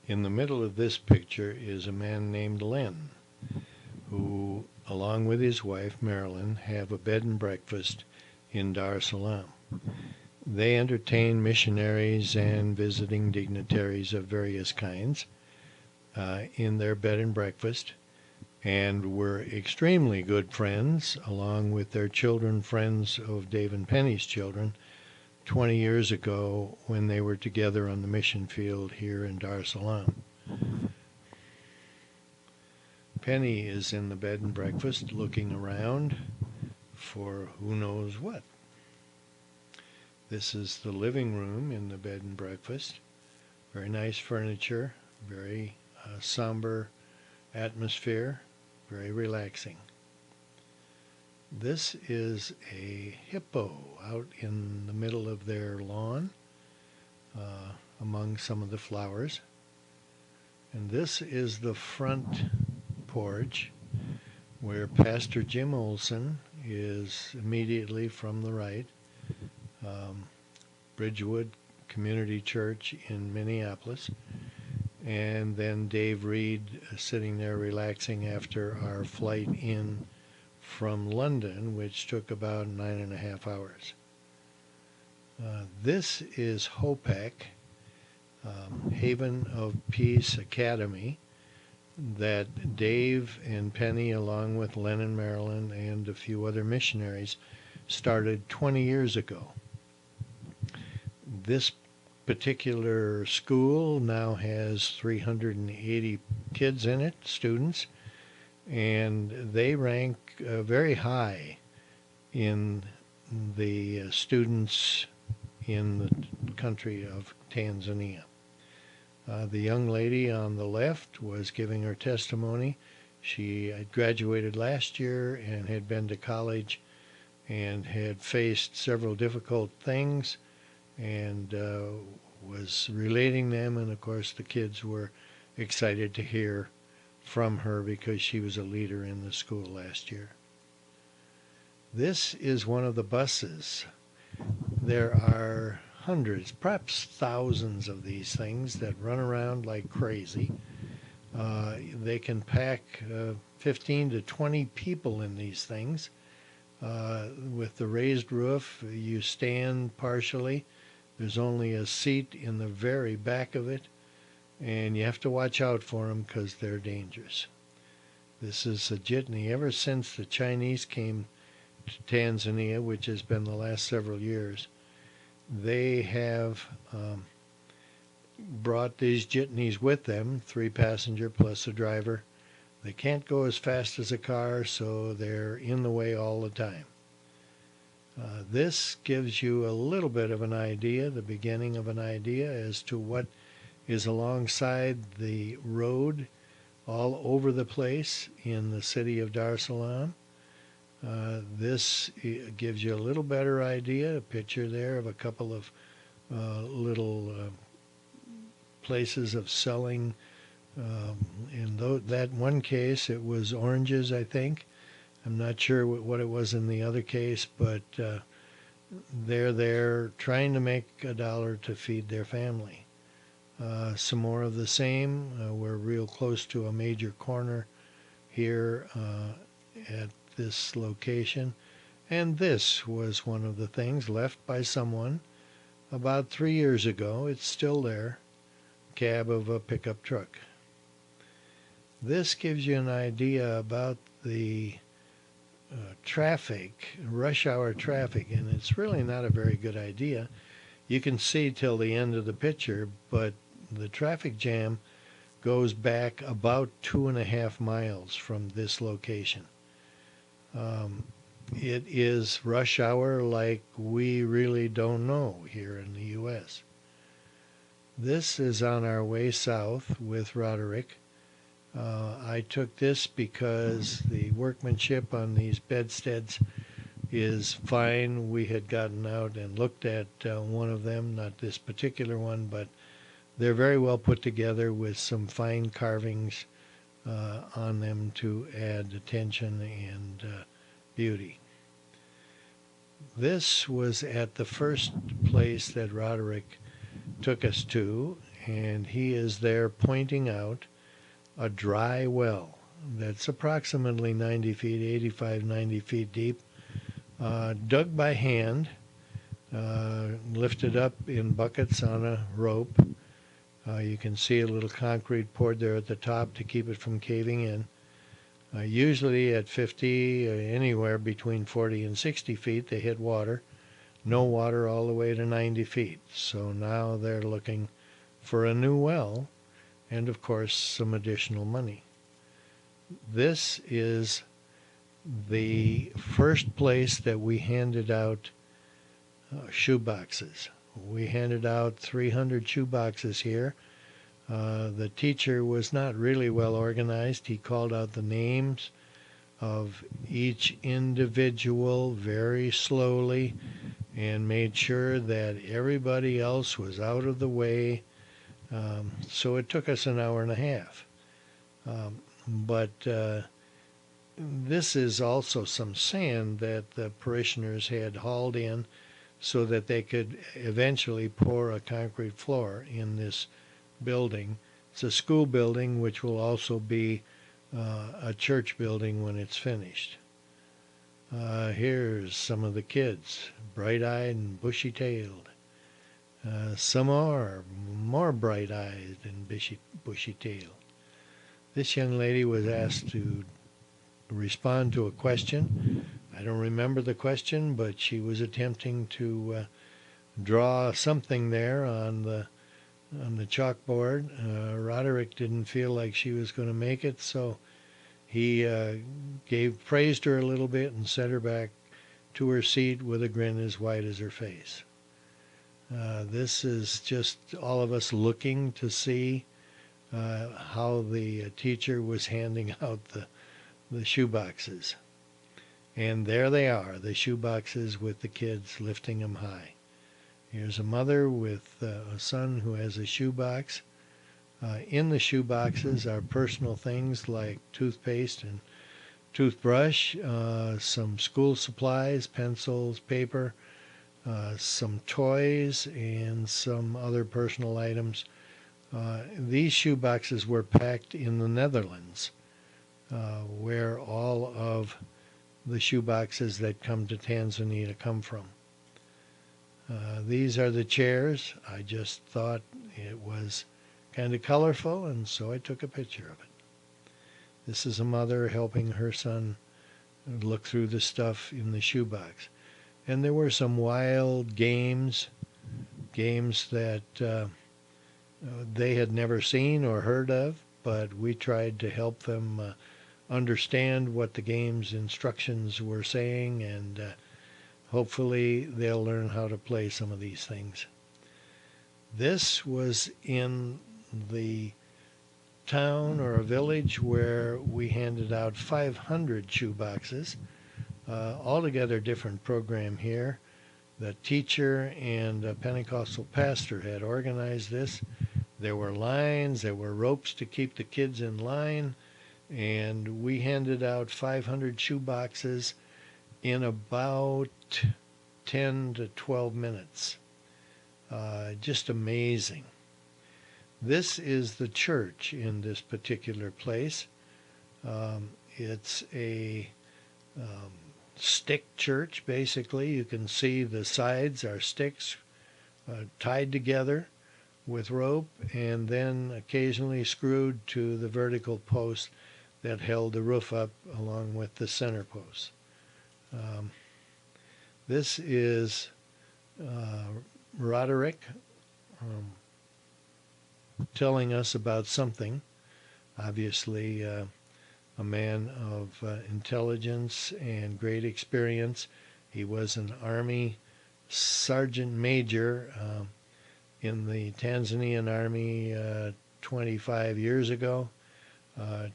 In the middle of this picture is a man named Len, who, along with his wife Marilyn, have a bed and breakfast in Dar es Salaam. They entertain missionaries and visiting dignitaries of various kinds in their bed and breakfast, and were extremely good friends, along with their children, friends of Dave and Pene's children, 20 years ago when they were together on the mission field here in Dar es Salaam. Pene is in the bed and breakfast looking around for who knows what. This is the living room in the bed and breakfast. Very nice furniture, very somber atmosphere, very relaxing. This is a hippo out in the middle of their lawn among some of the flowers. And this is the front porch where Pastor Jim Olson is immediately from the right. Bridgewood Community Church in Minneapolis. And then Dave Reid sitting there relaxing after our flight in from London, which took about 9.5 hours. This is HOPEC, Haven of Peace Academy, that Dave and Pene, along with Len and Marilyn and a few other missionaries, started 20 years ago. This particular school now has 380 kids in it, students, and they rank very high in the students in the country of Tanzania. The young lady on the left was giving her testimony. She had graduated last year and had been to college and had faced several difficult things and was relating them, and of course the kids were excited to hear from her because she was a leader in the school last year. This is one of the buses. There are hundreds, perhaps thousands of these things that run around like crazy. They can pack 15 to 20 people in these things. With the raised roof, you stand partially. There's only a seat in the very back of it, and you have to watch out for them because they're dangerous. This is a jitney. Ever since the Chinese came to Tanzania, which has been the last several years, they have brought these jitneys with them, 3-passenger plus a driver. They can't go as fast as a car, so they're in the way all the time. This gives you a little bit of an idea, the beginning of an idea as to what is alongside the road all over the place in the city of Dar es Salaam. This gives you a little better idea, a picture there of a couple of little places of selling. In that one case, it was oranges, I think. I'm not sure what it was in the other case, but they're there trying to make $1 to feed their family. Some more of the same. We're real close to a major corner here at this location. And this was one of the things left by someone about 3 years ago. It's still there. Cab of a pickup truck. This gives you an idea about the traffic, rush hour traffic, and it's really not a very good idea. You can see till the end of the picture, but the traffic jam goes back about 2.5 miles from this location. It is rush hour like we really don't know here in the U.S. This is on our way south with Roderick. I took this because the workmanship on these bedsteads is fine. We had gotten out and looked at one of them, not this particular one, but they're very well put together with some fine carvings on them to add attention and beauty. This was at the first place that Roderick took us to, and he is there pointing out a dry well that's approximately 90 feet, 85, 90 feet deep, dug by hand, lifted up in buckets on a rope. You can see a little concrete poured there at the top to keep it from caving in. Usually at 50, anywhere between 40 and 60 feet, they hit water. No water all the way to 90 feet. So now they're looking for a new well and, of course, some additional money. This is the first place that we handed out shoe boxes. We handed out 300 shoe boxes here. The teacher was not really well organized. He called out the names of each individual very slowly and made sure that everybody else was out of the way. So it took us an hour and a half. But this is also some sand that the parishioners had hauled in so that they could eventually pour a concrete floor in this building. It's a school building which will also be a church building when it's finished. Here's some of the kids, bright-eyed and bushy-tailed. Some more bright-eyed and bushy-tailed. This young lady was asked to respond to a question. I don't remember the question, but she was attempting to draw something there on the chalkboard. Roderick didn't feel like she was going to make it, so he praised her a little bit and sent her back to her seat with a grin as wide as her face. This is just all of us looking to see how the teacher was handing out the shoe boxes. And there they are, the shoe boxes with the kids lifting them high. Here's a mother with a son who has a shoe box. In the shoe boxes are personal things like toothpaste and toothbrush, some school supplies, pencils, paper, some toys, and some other personal items. These shoe boxes were packed in the Netherlands, where all of the shoe boxes that come to Tanzania come from. These are the chairs. I just thought it was kind of colorful, and so I took a picture of it. This is a mother helping her son look through the stuff in the shoebox. And there were some wild games that they had never seen or heard of, but we tried to help them understand what the game's instructions were saying, and hopefully they'll learn how to play some of these things. This was in the town or a village where we handed out 500 shoe boxes. Altogether different program here. The teacher and a Pentecostal pastor had organized this. There were lines, there were ropes to keep the kids in line, and we handed out 500 shoe boxes in about 10 to 12 minutes. Just amazing. This is the church in this particular place. It's a stick church, basically. You can see the sides are sticks tied together with rope and then occasionally screwed to the vertical post that held the roof up along with the center post. This is Roderick telling us about something. Obviously, a man of intelligence and great experience. He was an Army Sergeant Major in the Tanzanian Army 25 years ago.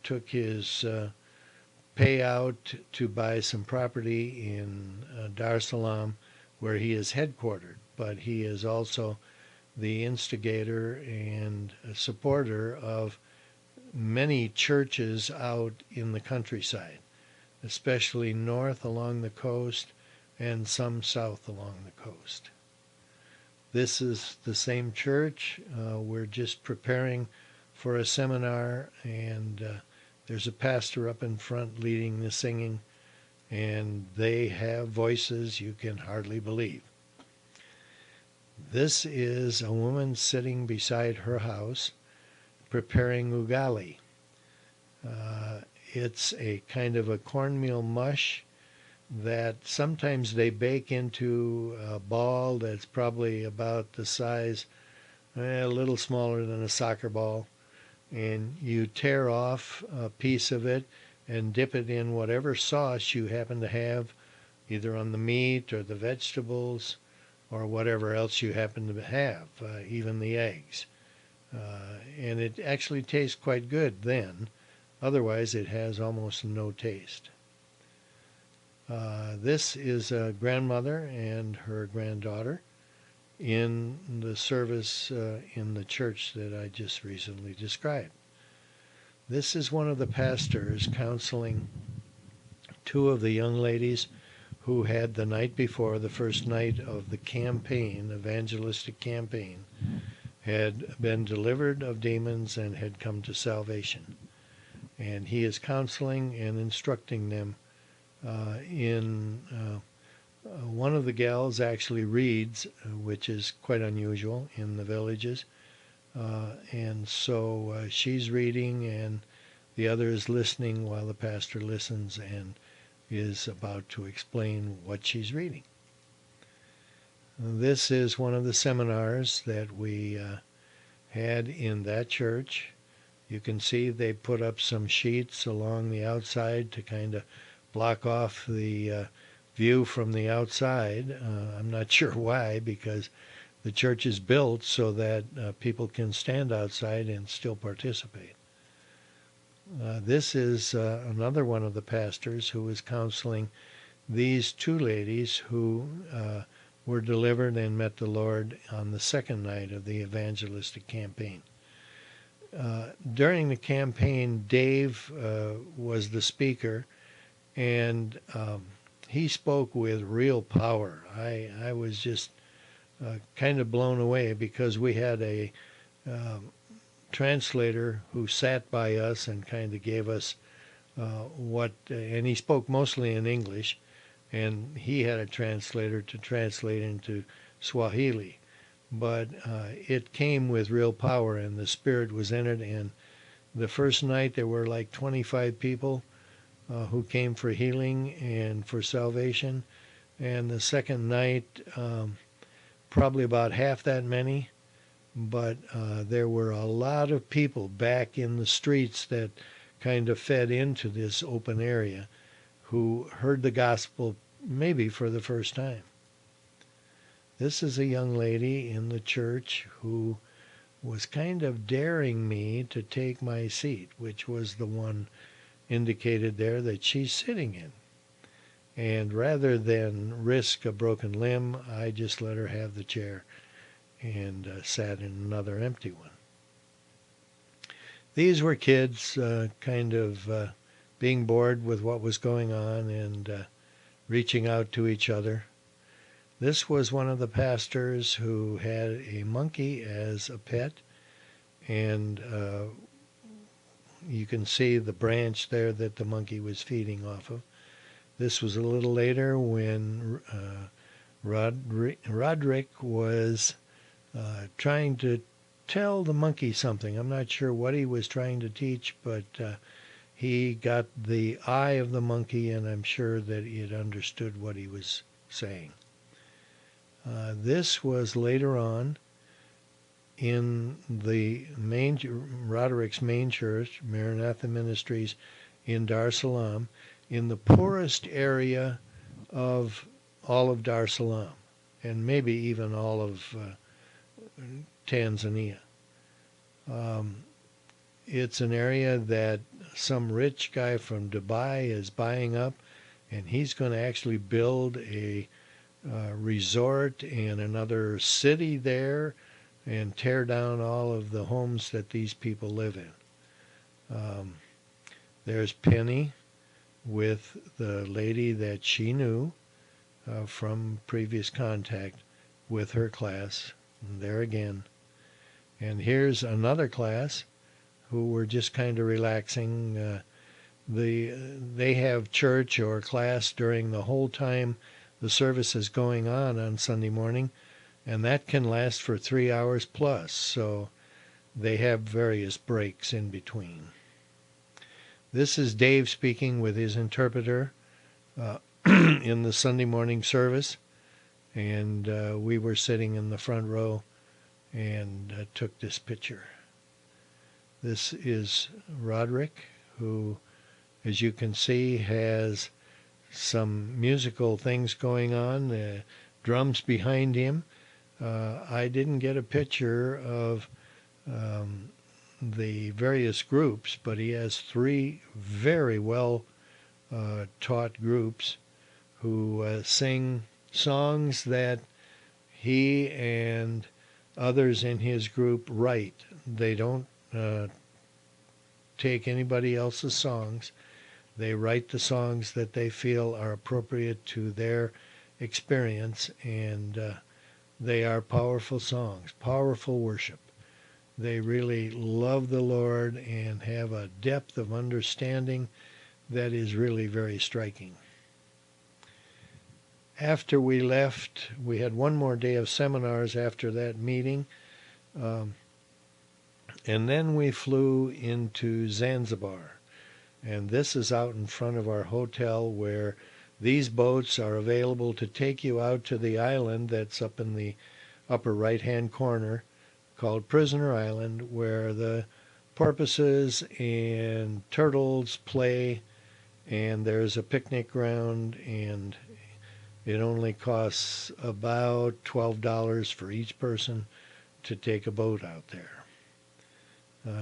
Took his payout to buy some property in Dar es Salaam, where he is headquartered, but he is also the instigator and supporter of many churches out in the countryside, especially north along the coast and some south along the coast. This is the same church. We're just preparing for a seminar, and there's a pastor up in front leading the singing, and they have voices you can hardly believe. This is a woman sitting beside her house preparing ugali. It's a kind of a cornmeal mush that sometimes they bake into a ball that's probably about the size, a little smaller than a soccer ball, and you tear off a piece of it and dip it in whatever sauce you happen to have, either on the meat or the vegetables or whatever else you happen to have, even the eggs. And it actually tastes quite good then. Otherwise, it has almost no taste. This is a grandmother and her granddaughter in the service in the church that I just recently described. This is one of the pastors counseling two of the young ladies who had the night before, the first night of the campaign, evangelistic campaign, had been delivered of demons and had come to salvation. And he is counseling and instructing them one of the gals actually reads, which is quite unusual in the villages. And so she's reading and the other is listening while the pastor listens and is about to explain what she's reading. This is one of the seminars that we had in that church. You can see they put up some sheets along the outside to kind of block off the view from the outside. I'm not sure why, because the church is built so that people can stand outside and still participate. This is another one of the pastors who is counseling these two ladies who were delivered and met the Lord on the second night of the evangelistic campaign. During the campaign, Dave was the speaker, and he spoke with real power. I was just kind of blown away because we had a translator who sat by us and kind of gave us and he spoke mostly in English, and he had a translator to translate into Swahili. But it came with real power, and the Spirit was in it. And the first night there were like 25 people who came for healing and for salvation. And the second night, probably about half that many. But there were a lot of people back in the streets that kind of fed into this open area who heard the gospel maybe for the first time. This is a young lady in the church who was kind of daring me to take my seat, which was the one indicated there that she's sitting in. And rather than risk a broken limb, I just let her have the chair and sat in another empty one. These were kids kind of being bored with what was going on and reaching out to each other. This was one of the pastors who had a monkey as a pet, and you can see the branch there that the monkey was feeding off of. This was a little later when Roderick was trying to tell the monkey something. I'm not sure what he was trying to teach, but he got the eye of the monkey, and I'm sure that it understood what he was saying. This was later on in the Roderick's main church, Maranatha Ministries in Dar es Salaam, in the poorest area of all of Dar es Salaam, and maybe even all of Tanzania. It's an area that some rich guy from Dubai is buying up, and he's going to actually build a resort and another city there and tear down all of the homes that these people live in. There's Penny with the lady that she knew from previous contact with her class there again. And here's another class who were just kind of relaxing. They have church or class during the whole time the service is going on Sunday morning, and that can last for 3 hours plus, so they have various breaks in between. This is Dave speaking with his interpreter in the Sunday morning service, and we were sitting in the front row and took this picture. This is Roderick, who, as you can see, has some musical things going on, drums behind him. I didn't get a picture of the various groups, but he has 3 very well taught groups who sing songs that he and others in his group write. They don't take anybody else's songs. They write the songs that they feel are appropriate to their experience, and they are powerful songs, powerful worship. They really love the Lord and have a depth of understanding that is really very striking. After we left, we had one more day of seminars after that meeting, and then we flew into Zanzibar. And this is out in front of our hotel, where these boats are available to take you out to the island that's up in the upper right-hand corner, called Prisoner Island, where the porpoises and turtles play, and there's a picnic ground, and it only costs about $12 for each person to take a boat out there.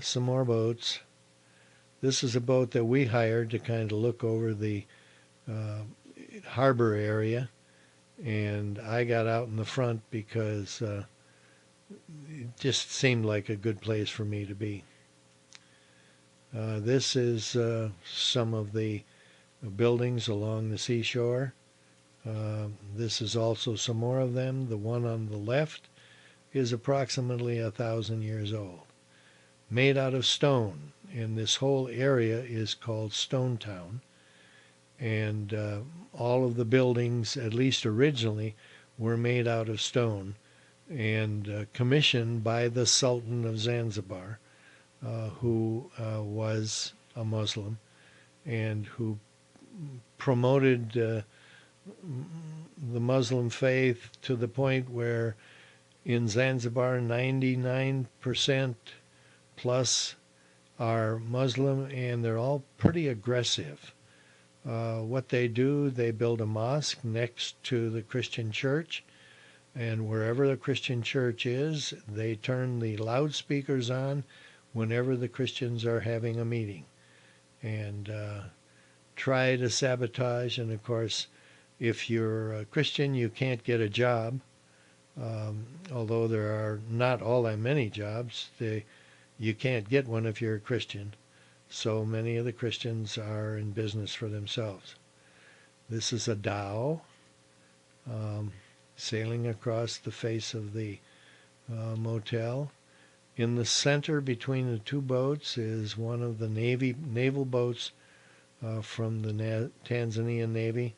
Some more boats. This is a boat that we hired to kind of look over the harbor area, and I got out in the front because it just seemed like a good place for me to be. This is some of the buildings along the seashore. This is also some more of them. The one on the left is approximately 1,000 years old, made out of stone, and this whole area is called Stone Town. And all of the buildings, at least originally, were made out of stone and commissioned by the Sultan of Zanzibar, who was a Muslim and who promoted the Muslim faith to the point where in Zanzibar 99% plus are Muslim, and they're all pretty aggressive. What they do, they build a mosque next to the Christian church, and wherever the Christian church is, they turn the loudspeakers on whenever the Christians are having a meeting, and try to sabotage. And of course, if you're a Christian, you can't get a job, although there are not all that many jobs. You can't get one if you're a Christian. So many of the Christians are in business for themselves. This is a dhow sailing across the face of the motel. In the center between the two boats is one of the naval boats from the Tanzanian Navy.